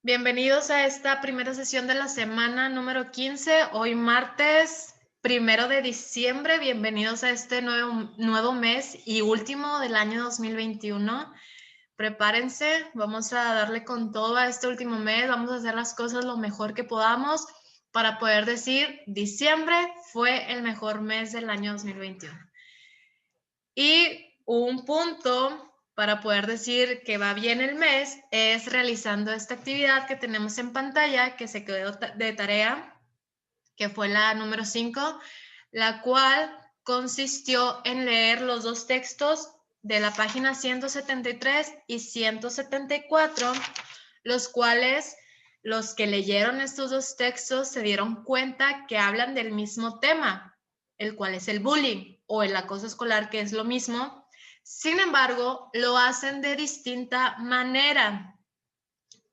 Bienvenidos a esta primera sesión de la semana número 15, hoy martes 1 de diciembre. Bienvenidos a este nuevo mes y último del año 2021. Prepárense, vamos a darle con todo a este último mes, vamos a hacer las cosas lo mejor que podamos para poder decir diciembre fue el mejor mes del año 2021. Y un punto para poder decir que va bien el mes es realizando esta actividad que tenemos en pantalla, que se quedó de tarea, que fue la número 5, la cual consistió en leer los dos textos de la página 173 y 174, los cuales los que leyeron estos dos textos se dieron cuenta que hablan del mismo tema, el cual es el bullying o el acoso escolar, que es lo mismo. Sin embargo, lo hacen de distinta manera.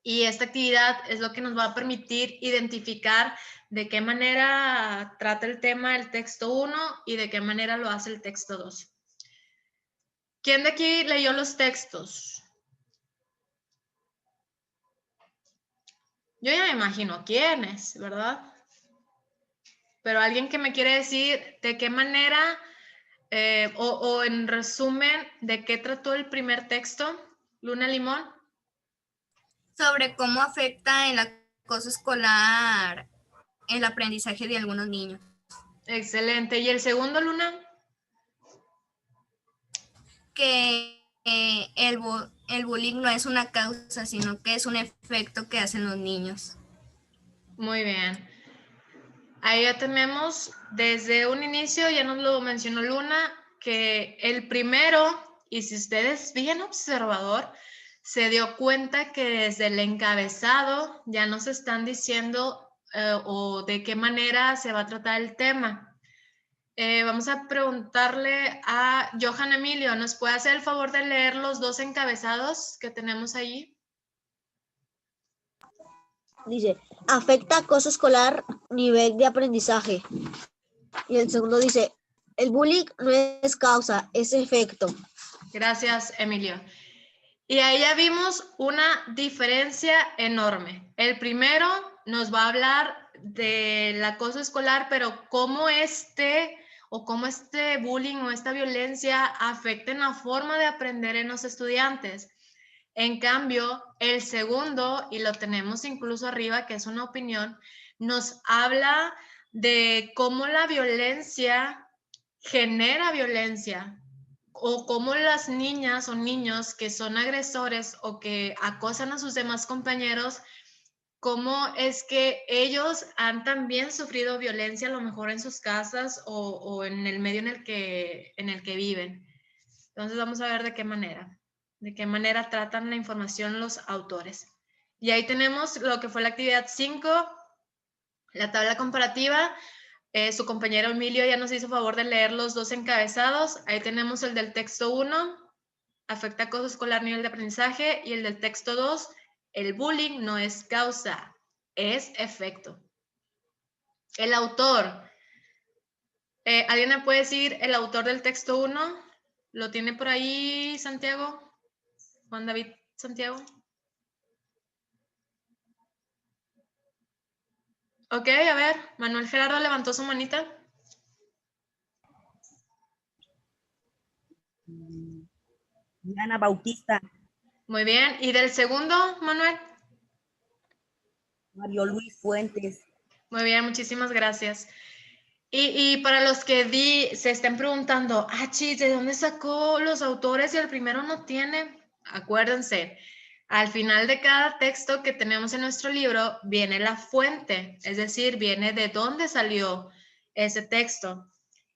Y esta actividad es lo que nos va a permitir identificar de qué manera trata el tema el texto 1 y de qué manera lo hace el texto 2. ¿Quién de aquí leyó los textos? Yo ya me imagino quiénes, ¿verdad? Pero alguien que me quiere decir de qué manera o en resumen, ¿de qué trató el primer texto? Luna Limón. Sobre cómo afecta el acoso escolar el aprendizaje de algunos niños. Excelente. ¿Y el segundo, Luna? Que el bullying no es una causa, sino que es un efecto que hacen los niños. Muy bien. Ahí ya tenemos desde un inicio, ya nos lo mencionó Luna, que el primero, y si usted es bien observador, se dio cuenta que desde el encabezado ya nos están diciendo o de qué manera se va a tratar el tema. Vamos a preguntarle a Johan Emilio, ¿nos puede hacer el favor de leer los dos encabezados que tenemos allí? Dice, afecta acoso escolar, nivel de aprendizaje. Y el segundo dice, el bullying no es causa, es efecto. Gracias, Emilio. Y ahí ya vimos una diferencia enorme. El primero nos va a hablar del acoso escolar, pero cómo este bullying o esta violencia afecta en la forma de aprender en los estudiantes. En cambio, el segundo, y lo tenemos incluso arriba, que es una opinión, nos habla de cómo la violencia genera violencia o cómo las niñas o niños que son agresores o que acosan a sus demás compañeros, cómo es que ellos han también sufrido violencia a lo mejor en sus casas o en el medio en el que viven. Entonces vamos a ver de qué manera tratan la información los autores. Y ahí tenemos lo que fue la actividad 5, la tabla comparativa. Su compañero Emilio ya nos hizo favor de leer los dos encabezados. Ahí tenemos el del texto 1, afecta acoso escolar, nivel de aprendizaje, y el del texto 2, el bullying no es causa, es efecto. El autor. ¿Alguien me puede decir el autor del texto 1? ¿Lo tiene por ahí, Santiago? Juan David Santiago. Ok, a ver, Manuel Gerardo levantó su manita. Ana Bautista. Muy bien, ¿y del segundo, Manuel? Mario Luis Fuentes. Muy bien, muchísimas gracias. Y para los que se estén preguntando, chis, ¿de dónde sacó los autores y el primero no tiene? Acuérdense, al final de cada texto que tenemos en nuestro libro viene la fuente, es decir, viene de dónde salió ese texto.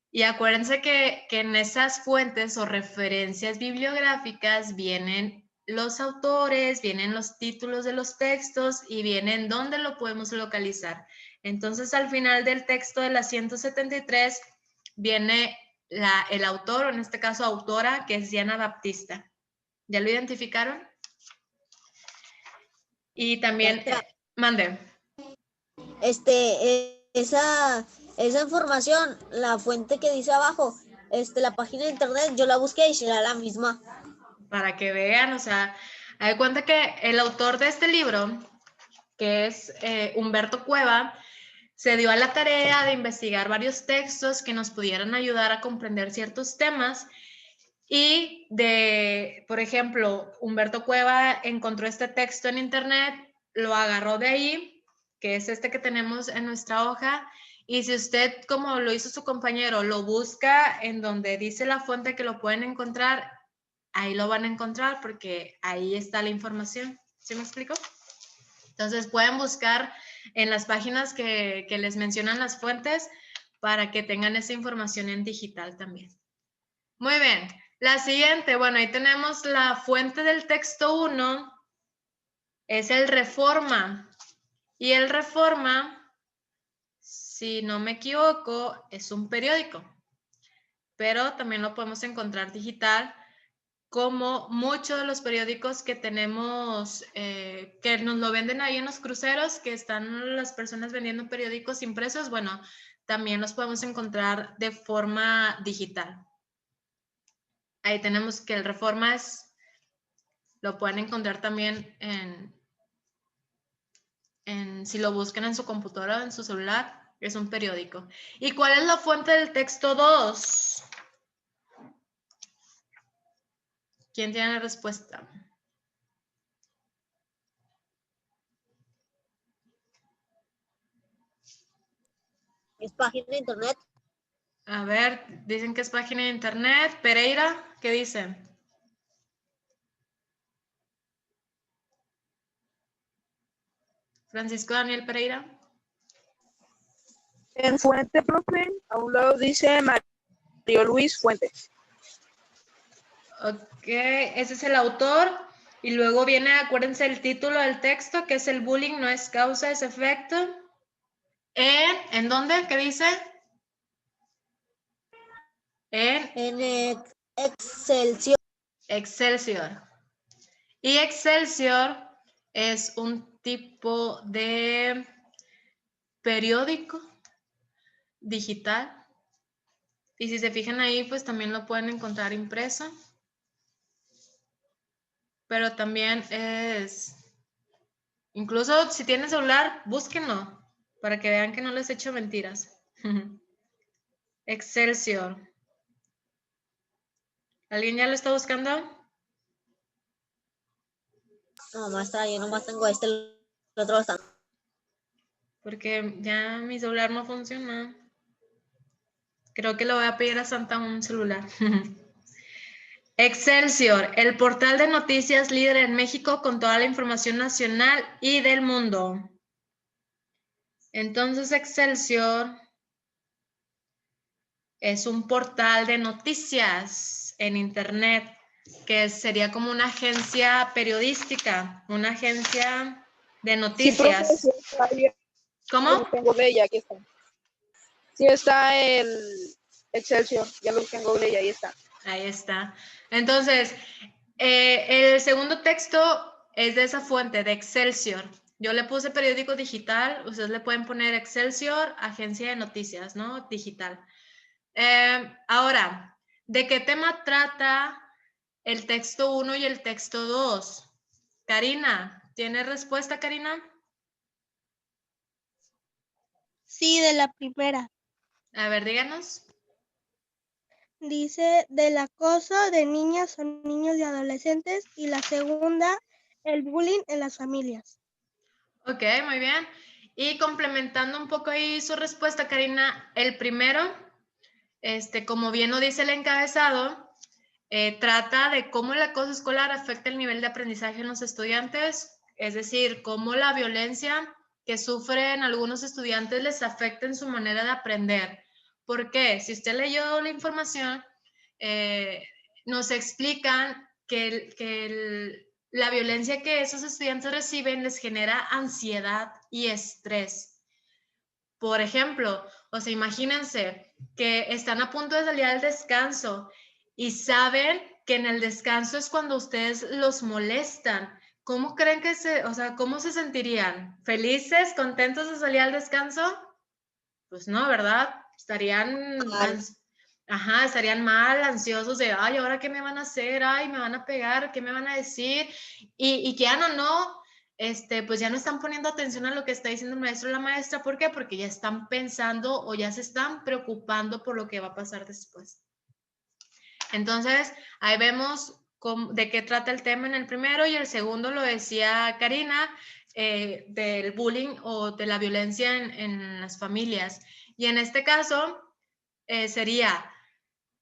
Y acuérdense que en esas fuentes o referencias bibliográficas vienen los autores, vienen los títulos de los textos y vienen dónde lo podemos localizar. Entonces, al final del texto de la 173 viene el autor, o en este caso autora, que es Diana Baptista. ¿Ya lo identificaron? Y también, mande. Esa información, la fuente que dice abajo, la página de internet, yo la busqué y será la misma. Para que vean, o sea, hay cuenta que el autor de este libro que es Humberto Cueva, se dio a la tarea de investigar varios textos que nos pudieran ayudar a comprender ciertos temas. Y por ejemplo, Humberto Cueva encontró este texto en internet, lo agarró de ahí, que es este que tenemos en nuestra hoja, y si usted, como lo hizo su compañero, lo busca en donde dice la fuente que lo pueden encontrar, ahí lo van a encontrar porque ahí está la información. ¿Sí me explico? Entonces pueden buscar en las páginas que les mencionan las fuentes para que tengan esa información en digital también. Muy bien. La siguiente, bueno, ahí tenemos la fuente del texto 1, es el Reforma. Y el Reforma, si no me equivoco, es un periódico, pero también lo podemos encontrar digital, como muchos de los periódicos que tenemos, que nos lo venden ahí en los cruceros, que están las personas vendiendo periódicos impresos, bueno, también los podemos encontrar de forma digital. Ahí tenemos que el Reforma lo pueden encontrar también si lo buscan en su computadora o en su celular, es un periódico. ¿Y cuál es la fuente del texto 2? ¿Quién tiene la respuesta? Es página de internet. A ver, dicen que es página de internet. Pereira, ¿qué dicen? Francisco Daniel Pereira. En fuente, profe, a un lado dice Mario Luis Fuentes. Ok, ese es el autor. Y luego viene, acuérdense, el título del texto, que es el bullying no es causa, es efecto. ¿En dónde? ¿Qué dice? En Excelsior. Excelsior. Y Excelsior es un tipo de periódico digital. Y si se fijan ahí, pues también lo pueden encontrar impreso. Pero también incluso si tienen celular, búsquenlo para que vean que no les echo mentiras. Excelsior. ¿Alguien ya lo está buscando? No, maestra, yo nomás tengo el otro está. Porque ya mi celular no funciona. Creo que le voy a pedir a Santa un celular. Excelsior, el portal de noticias líder en México con toda la información nacional y del mundo. Entonces, Excelsior es un portal de noticias en internet que sería como una agencia periodística, una agencia de noticias. Sí, profe, ¿Cómo? ya lo tengo de ella, aquí está. Sí, está el Excelsior, ya lo tengo de ella, ahí está. Ahí está. Entonces, el segundo texto es de esa fuente, de Excelsior. Yo le puse periódico digital, ustedes le pueden poner Excelsior, agencia de noticias, ¿no? Digital. Ahora, ¿de qué tema trata el texto 1 y el texto 2? Karina, ¿tiene respuesta, Karina? Sí, de la primera. A ver, díganos. Dice del acoso de niñas o niños y adolescentes, y la segunda, el bullying en las familias. Ok, muy bien. Y complementando un poco ahí su respuesta, Karina, el primero, como bien lo dice el encabezado, trata de cómo el acoso escolar afecta el nivel de aprendizaje en los estudiantes, es decir, cómo la violencia que sufren algunos estudiantes les afecta en su manera de aprender. ¿Por qué? Si usted leyó la información, nos explican que la violencia que esos estudiantes reciben les genera ansiedad y estrés. Por ejemplo, o sea, imagínense que están a punto de salir al descanso y saben que en el descanso es cuando ustedes los molestan. ¿Cómo creen que cómo se sentirían? ¿Felices, contentos de salir al descanso? Pues no, ¿verdad? Estarían mal, ansiosos de, ay, ¿ahora qué me van a hacer? Ay, me van a pegar, ¿qué me van a decir? Y quieran o no, pues ya no están poniendo atención a lo que está diciendo el maestro o la maestra. ¿Por qué? Porque ya están pensando o ya se están preocupando por lo que va a pasar después. Entonces, ahí vemos de qué trata el tema en el primero, y el segundo lo decía Karina, del bullying o de la violencia en las familias. Y en este caso sería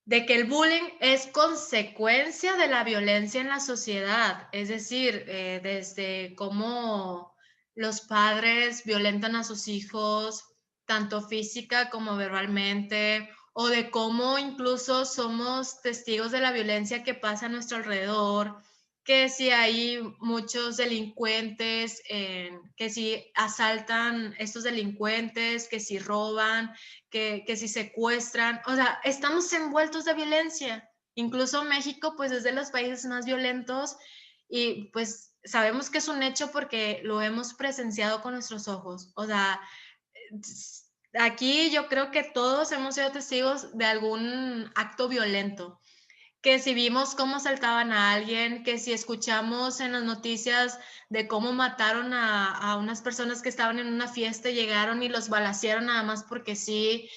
de que el bullying es consecuencia de la violencia en la sociedad, es decir, desde cómo los padres violentan a sus hijos, tanto física como verbalmente, o de cómo incluso somos testigos de la violencia que pasa a nuestro alrededor, que si hay muchos delincuentes, que si asaltan estos delincuentes, que si roban, que si secuestran, o sea, estamos envueltos de violencia. Incluso México, pues es de los países más violentos, y pues sabemos que es un hecho porque lo hemos presenciado con nuestros ojos. O sea, aquí yo creo que todos hemos sido testigos de algún acto violento, que si vimos cómo asaltaban a alguien, que si escuchamos en las noticias de cómo mataron a unas personas que estaban en una fiesta y llegaron y los balacearon nada más porque sí,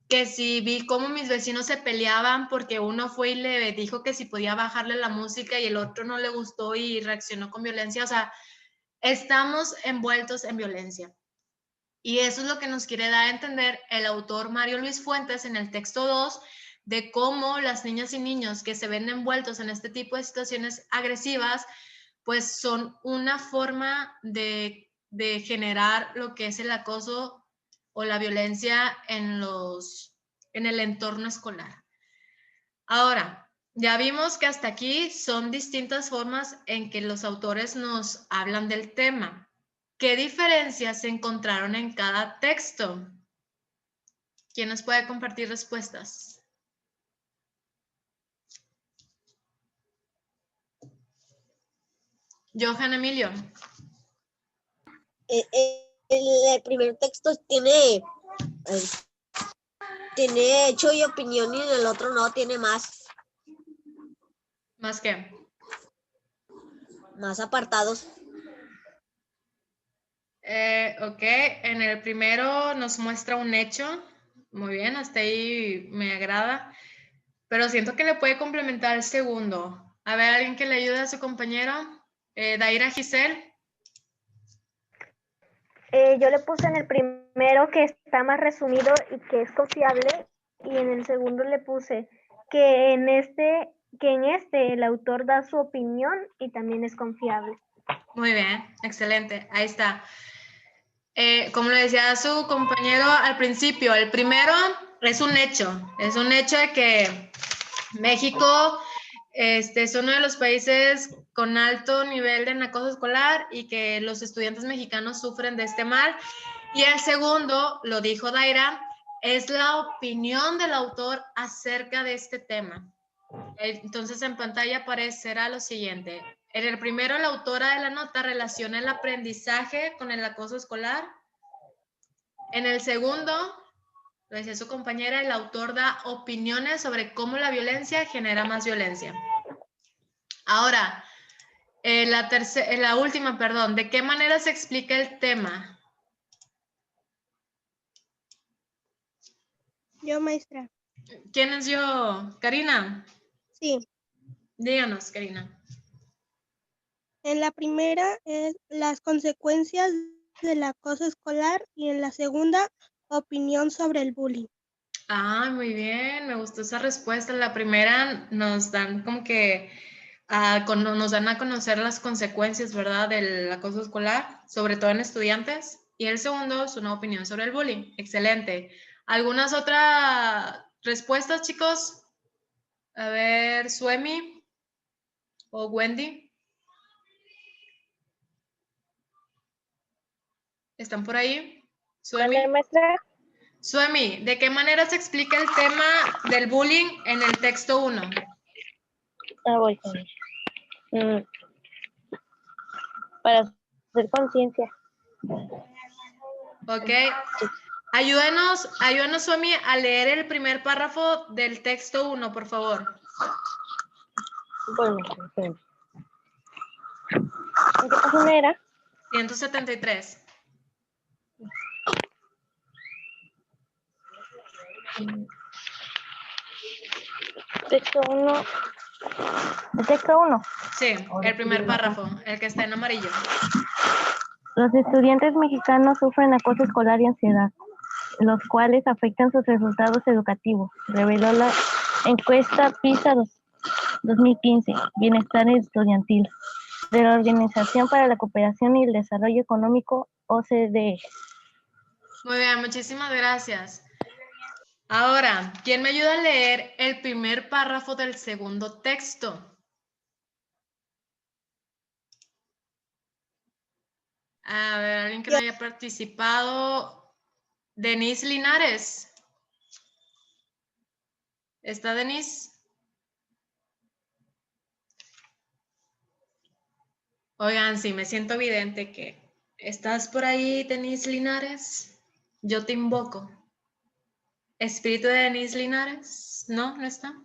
que si vi cómo mis vecinos se peleaban porque uno fue y le dijo que si podía bajarle la música y el otro no le gustó y reaccionó con violencia. O sea, estamos envueltos en violencia. Y eso es lo que nos quiere dar a entender el autor Mario Luis Fuentes en el texto 2, de cómo las niñas y niños que se ven envueltos en este tipo de situaciones agresivas, pues son una forma de generar lo que es el acoso o la violencia en el entorno escolar. Ahora, ya vimos que hasta aquí son distintas formas en que los autores nos hablan del tema. ¿Qué diferencias se encontraron en cada texto? ¿Quién nos puede compartir respuestas? Johan Emilio. El primer texto tiene hecho y opinión, y en el otro no, tiene más ¿Más qué? apartados. Ok, en el primero nos muestra un hecho. Muy bien, hasta ahí me agrada. Pero siento que le puede complementar el segundo. A ver, ¿alguien que le ayude a su compañero? Daira Giselle. Yo le puse en el primero que está más resumido y que es confiable, y en el segundo le puse que en este el autor da su opinión y también es confiable. Muy bien, excelente, ahí está. Como le decía a su compañero al principio, el primero es un hecho de que México es uno de los países con alto nivel de acoso escolar y que los estudiantes mexicanos sufren de este mal. Y el segundo, lo dijo Daira, es la opinión del autor acerca de este tema. Entonces en pantalla aparecerá lo siguiente. En el primero, la autora de la nota relaciona el aprendizaje con el acoso escolar. En el segundo, lo decía su compañera, el autor da opiniones sobre cómo la violencia genera más violencia. Ahora, la última, perdón, ¿de qué manera se explica el tema? Yo, maestra. ¿Quién es yo? Karina. Sí. Díganos, Karina. En la primera es las consecuencias del acoso escolar, y en la segunda, opinión sobre el bullying. Ah, muy bien, me gustó esa respuesta. En la primera nos dan como que nos dan a conocer las consecuencias, ¿verdad?, del acoso escolar, sobre todo en estudiantes. Y el segundo es una opinión sobre el bullying. Excelente. ¿Algunas otras respuestas, chicos? A ver, Suemi o Wendy. ¿Están por ahí? Suemi. Suemi, ¿de qué manera se explica el tema del bullying en el texto 1? Voy. Para hacer conciencia. Ok. Ayúdenos, Suemi, a leer el primer párrafo del texto 1, por favor. Bueno, ¿en qué página era? 173. Texto 1. ¿El texto 1? Sí, el primer párrafo, el que está en amarillo. Los estudiantes mexicanos sufren acoso escolar y ansiedad, los cuales afectan sus resultados educativos, reveló la encuesta PISA 2015, Bienestar Estudiantil, de la Organización para la Cooperación y el Desarrollo Económico, OCDE. Muy bien, muchísimas gracias. Ahora, ¿quién me ayuda a leer el primer párrafo del segundo texto? A ver, alguien que no haya participado. Denise Linares. ¿Está Denise? Oigan, sí, me siento evidente que estás por ahí, Denise Linares. Yo te invoco. ¿Espíritu de Denise Linares? ¿No? ¿No está?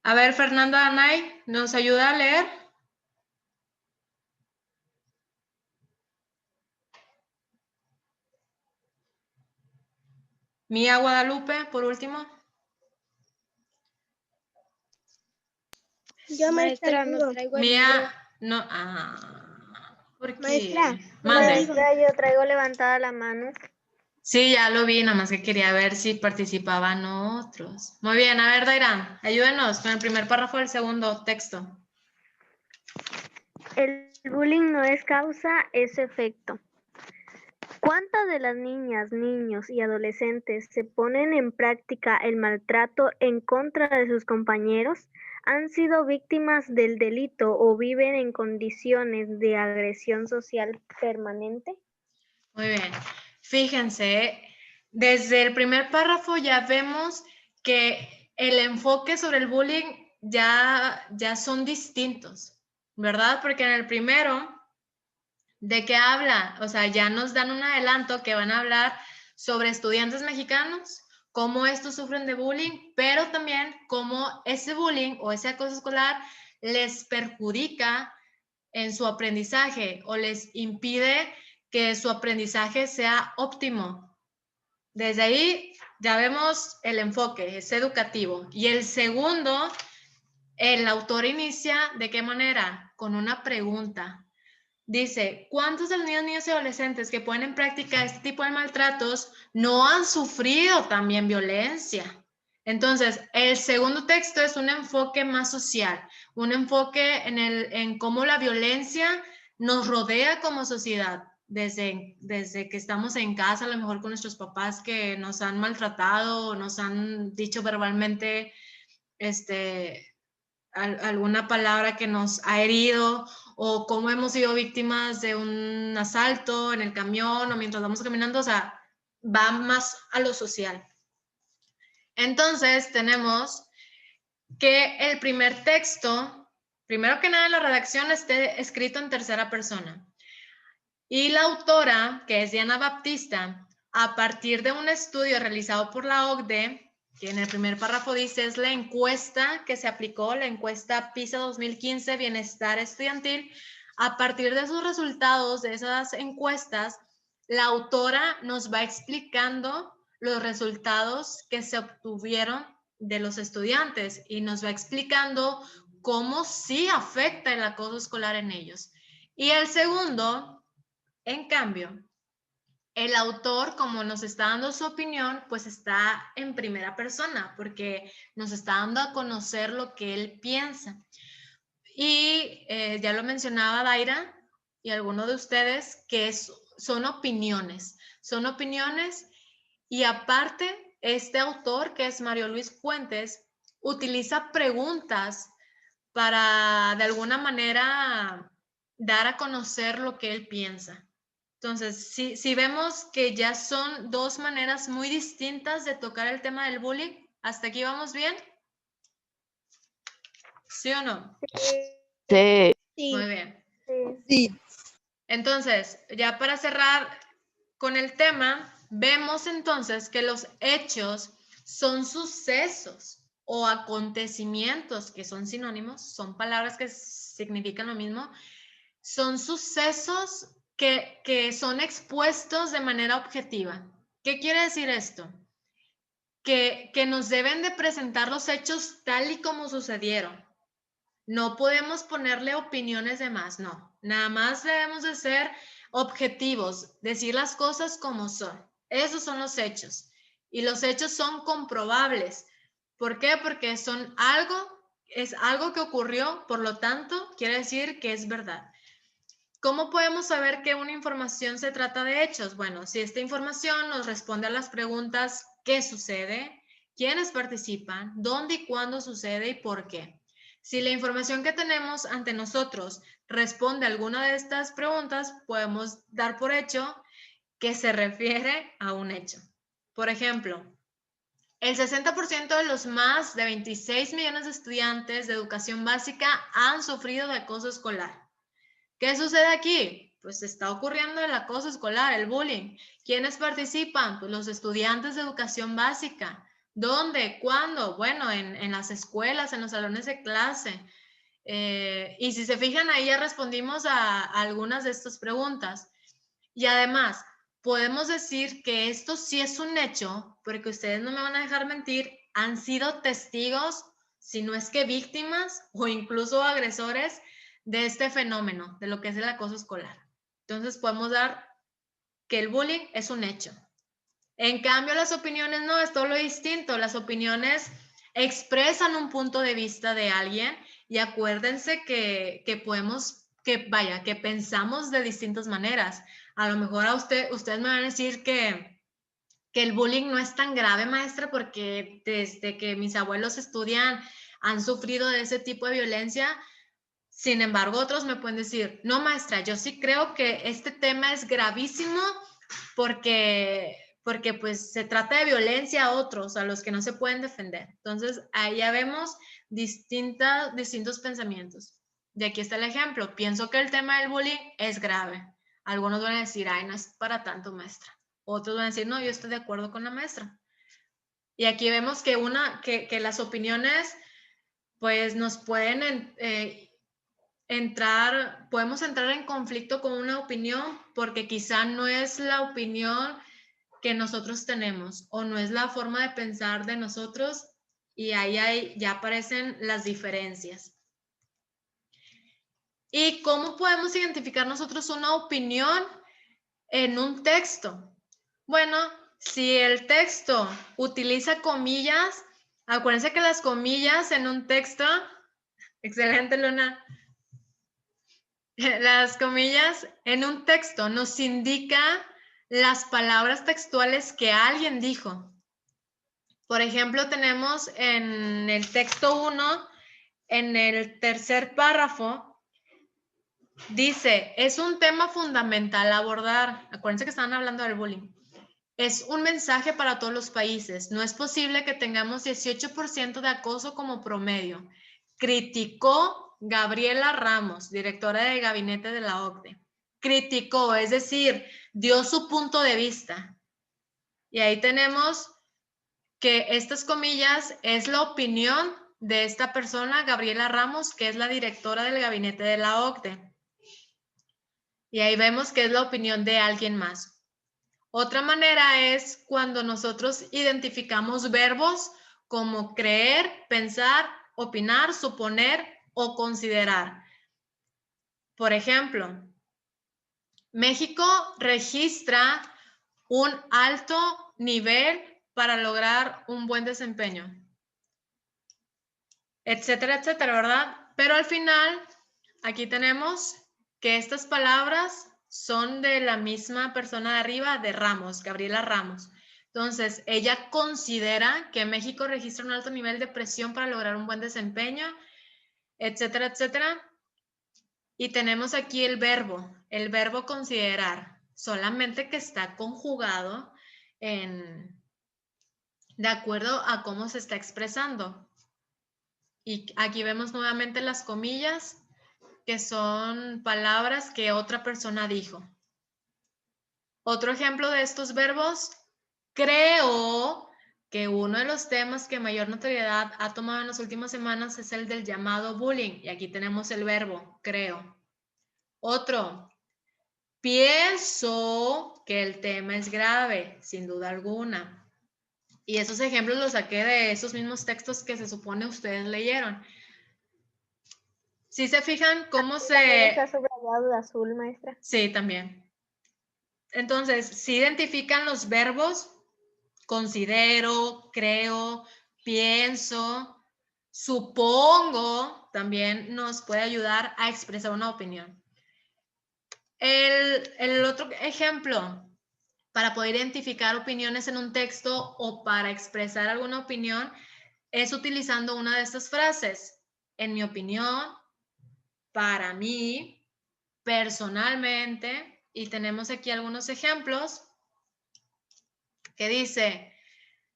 A ver, Fernanda Anay, ¿nos ayuda a leer? Mía Guadalupe, por último. Yo, maestra, Maestra, no traigo el libro. Mía, no, ¿por qué? Maestra, Mande. Maestra, yo traigo levantada la mano. Sí, ya lo vi, nada más que quería ver si participaban otros. Muy bien, a ver, Dairán, ayúdenos con el primer párrafo del segundo texto. El bullying no es causa, es efecto. ¿Cuántas de las niñas, niños y adolescentes se ponen en práctica el maltrato en contra de sus compañeros? ¿Han sido víctimas del delito o viven en condiciones de agresión social permanente? Muy bien. Fíjense, desde el primer párrafo ya vemos que el enfoque sobre el bullying ya son distintos, ¿verdad? Porque en el primero, ¿de qué habla? O sea, ya nos dan un adelanto que van a hablar sobre estudiantes mexicanos, cómo estos sufren de bullying, pero también cómo ese bullying o ese acoso escolar les perjudica en su aprendizaje o les impide que su aprendizaje sea óptimo. Desde ahí ya vemos el enfoque, es educativo. Y el segundo, el autor inicia, ¿de qué manera? Con una pregunta. Dice, ¿cuántos de los niños y adolescentes que ponen en práctica este tipo de maltratos no han sufrido también violencia? Entonces, el segundo texto es un enfoque más social, un enfoque en cómo la violencia nos rodea como sociedad, desde que estamos en casa, a lo mejor con nuestros papás que nos han maltratado, nos han dicho verbalmente alguna palabra que nos ha herido, o cómo hemos sido víctimas de un asalto en el camión o mientras vamos caminando, o sea, va más a lo social. Entonces tenemos que el primer texto, primero que nada la redacción esté escrito en tercera persona. Y la autora, que es Diana Baptista, a partir de un estudio realizado por la OCDE, que en el primer párrafo dice es la encuesta que se aplicó, la encuesta PISA 2015, Bienestar Estudiantil. A partir de esos resultados de esas encuestas, la autora nos va explicando los resultados que se obtuvieron de los estudiantes y nos va explicando cómo sí afecta el acoso escolar en ellos. Y el segundo, en cambio, el autor, como nos está dando su opinión, pues está en primera persona, porque nos está dando a conocer lo que él piensa. Y ya lo mencionaba Daira y alguno de ustedes, que son opiniones y aparte este autor, que es Mario Luis Fuentes, utiliza preguntas para de alguna manera dar a conocer lo que él piensa. Entonces, si vemos que ya son dos maneras muy distintas de tocar el tema del bullying, ¿hasta aquí vamos bien? ¿Sí o no? Sí. Muy bien. Sí. Entonces, ya para cerrar con el tema, vemos entonces que los hechos son sucesos o acontecimientos que son sinónimos, son palabras que significan lo mismo, son sucesos que son expuestos de manera objetiva. ¿Qué quiere decir esto? Que nos deben de presentar los hechos tal y como sucedieron. No podemos ponerle opiniones de más, no. Nada más debemos de ser objetivos, decir las cosas como son. Esos son los hechos. Y los hechos son comprobables. ¿Por qué? Porque es algo que ocurrió, por lo tanto, quiere decir que es verdad. ¿Cómo podemos saber que una información se trata de hechos? Bueno, si esta información nos responde a las preguntas ¿qué sucede? ¿Quiénes participan? ¿Dónde y cuándo sucede? ¿Y por qué? Si la información que tenemos ante nosotros responde a alguna de estas preguntas, podemos dar por hecho que se refiere a un hecho. Por ejemplo, el 60% de los más de 26 millones de estudiantes de educación básica han sufrido de acoso escolar. ¿Qué sucede aquí? Pues está ocurriendo el acoso escolar, el bullying. ¿Quiénes participan? Pues los estudiantes de educación básica. ¿Dónde? ¿Cuándo? Bueno, en las escuelas, en los salones de clase. Y si se fijan, ahí ya respondimos a algunas de estas preguntas. Y además, podemos decir que esto sí es un hecho, porque ustedes no me van a dejar mentir, han sido testigos, si no es que víctimas o incluso agresores de este fenómeno, de lo que es el acoso escolar. Entonces podemos dar que el bullying es un hecho. En cambio, las opiniones no, es todo lo distinto. Las opiniones expresan un punto de vista de alguien y acuérdense que pensamos de distintas maneras. A lo mejor ustedes me van a decir que el bullying no es tan grave, maestra, porque desde que mis abuelos estudian han sufrido de ese tipo de violencia. Sin embargo, otros me pueden decir, no, maestra, yo sí creo que este tema es gravísimo porque pues se trata de violencia a otros, a los que no se pueden defender. Entonces, ahí ya vemos distintos pensamientos. Y aquí está el ejemplo. Pienso que el tema del bullying es grave. Algunos van a decir, ay, no es para tanto, maestra. Otros van a decir, no, yo estoy de acuerdo con la maestra. Y aquí vemos que las opiniones, pues nos pueden podemos entrar en conflicto con una opinión porque quizá no es la opinión que nosotros tenemos o no es la forma de pensar de nosotros y ahí ya aparecen las diferencias. ¿Y cómo podemos identificar nosotros una opinión en un texto? Bueno, si el texto utiliza comillas, acuérdense que las comillas en un texto, excelente, Luna. Las comillas en un texto nos indica las palabras textuales que alguien dijo. Por ejemplo, tenemos en el texto 1, en el tercer párrafo, dice, es un tema fundamental a abordar. Acuérdense que estaban hablando del bullying. Es un mensaje para todos los países. No es posible que tengamos 18% de acoso como promedio. Criticó Gabriela Ramos, directora del gabinete de la OCDE. Criticó, es decir, dio su punto de vista. Y ahí tenemos que estas comillas es la opinión de esta persona, Gabriela Ramos, que es la directora del gabinete de la OCDE. Y ahí vemos que es la opinión de alguien más. Otra manera es cuando nosotros identificamos verbos como creer, pensar, opinar, suponer o considerar. Por ejemplo, México registra un alto nivel para lograr un buen desempeño, etcétera, etcétera, ¿verdad? Pero al final, aquí tenemos que estas palabras son de la misma persona de arriba, de Ramos, Gabriela Ramos. Entonces, ella considera que México registra un alto nivel de presión para lograr un buen desempeño, etcétera, etcétera. Y tenemos aquí el verbo considerar, solamente que está conjugado de acuerdo a cómo se está expresando. Y aquí vemos nuevamente las comillas, que son palabras que otra persona dijo. Otro ejemplo de estos verbos, creo que uno de los temas que mayor notoriedad ha tomado en las últimas semanas es el del llamado bullying. Y aquí tenemos el verbo, creo. Otro. Pienso que el tema es grave, sin duda alguna. Y esos ejemplos los saqué de esos mismos textos que se supone ustedes leyeron. ¿Sí se fijan cómo También está se...? subrayado de azul, maestra. Sí, también. Entonces, si identifican los verbos considero, creo, pienso, supongo, también nos puede ayudar a expresar una opinión. El otro ejemplo, para poder identificar opiniones en un texto o para expresar alguna opinión, es utilizando una de estas frases. En mi opinión, para mí, personalmente, y tenemos aquí algunos ejemplos que dice,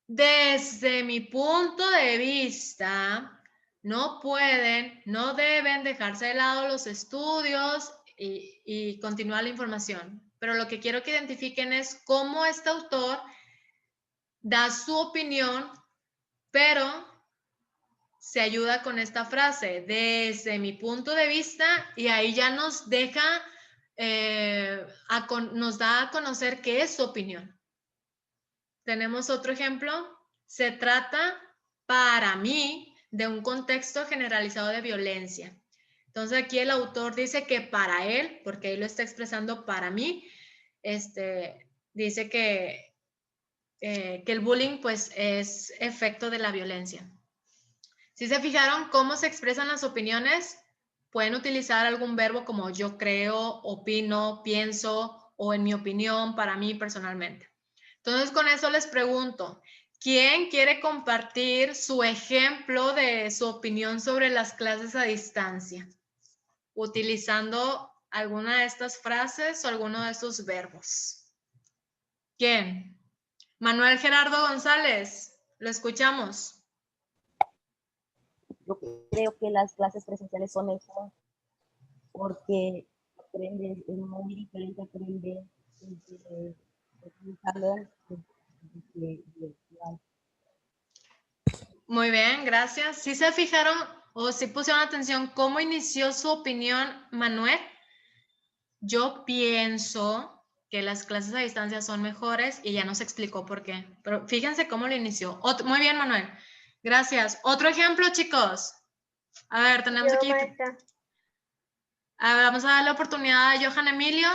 desde mi punto de vista, no pueden, no deben dejarse de lado los estudios y continuar la información. Pero lo que quiero que identifiquen es cómo este autor da su opinión, pero se ayuda con esta frase, desde mi punto de vista, y ahí ya nos deja, nos da a conocer qué es su opinión. Tenemos otro ejemplo. Se trata, para mí, de un contexto generalizado de violencia. Entonces aquí el autor dice que para él, porque ahí lo está expresando para mí, dice que el bullying pues es efecto de la violencia. Si se fijaron cómo se expresan las opiniones, pueden utilizar algún verbo como yo creo, opino, pienso o en mi opinión, para mí personalmente. Entonces con eso les pregunto, ¿quién quiere compartir su ejemplo de su opinión sobre las clases a distancia? Utilizando alguna de estas frases o alguno de estos verbos. ¿Quién? Manuel Gerardo González, lo escuchamos. Yo creo que las clases presenciales son mejor porque aprendes, es muy diferente aprender en un salón. Muy bien, gracias. ¿Sí se fijaron o sí pusieron atención cómo inició su opinión Manuel? Yo pienso que las clases a distancia son mejores y ya nos explicó por qué. Pero fíjense cómo lo inició. Muy bien, Manuel. Gracias. Otro ejemplo, chicos. A ver, tenemos aquí. Maestra. A ver, vamos a darle oportunidad a Johan Emilio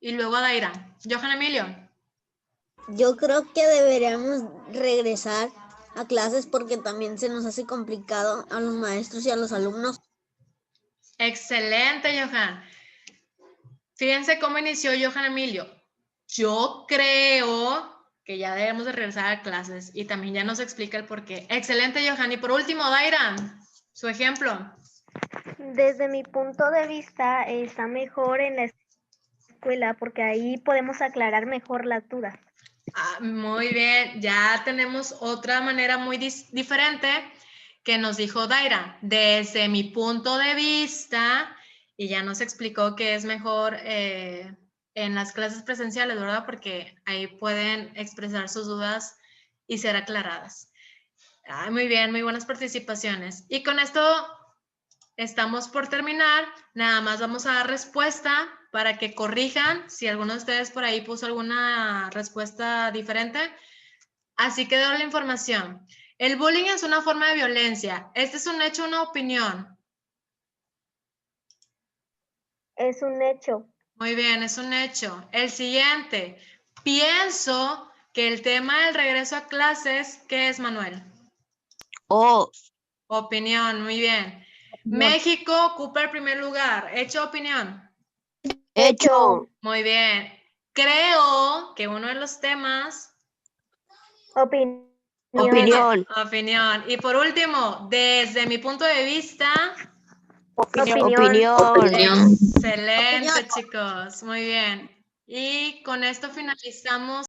y luego a Daira. Johan Emilio. Yo creo que deberíamos regresar a clases porque también se nos hace complicado a los maestros y a los alumnos. Excelente, Johan. Fíjense cómo inició Johan Emilio. Yo creo que ya debemos de regresar a clases y también ya nos explica el por qué. Excelente, Johan. Y por último, Daira, su ejemplo. Desde mi punto de vista, está mejor en la escuela porque ahí podemos aclarar mejor las dudas. Muy bien, ya tenemos otra manera muy diferente que nos dijo Daira. Desde mi punto de vista, y ya nos explicó que es mejor en las clases presenciales, ¿verdad? Porque ahí pueden expresar sus dudas y ser aclaradas. Muy bien, muy buenas participaciones. Y con esto estamos por terminar. Nada más vamos a dar respuesta para que corrijan si alguno de ustedes por ahí puso alguna respuesta diferente. Así quedó la información. El bullying es una forma de violencia. ¿Este es un hecho o una opinión? Es un hecho. Muy bien, es un hecho. El siguiente. Pienso que el tema del regreso a clases, ¿qué es, Manuel? Opinión, muy bien. México ocupa el primer lugar. ¿Hecho o opinión? Hecho. Muy bien. Creo que uno de los temas... Opinión. Opinión. Y por último, desde mi punto de vista... Opinión. Excelente, chicos. Muy bien. Y con esto finalizamos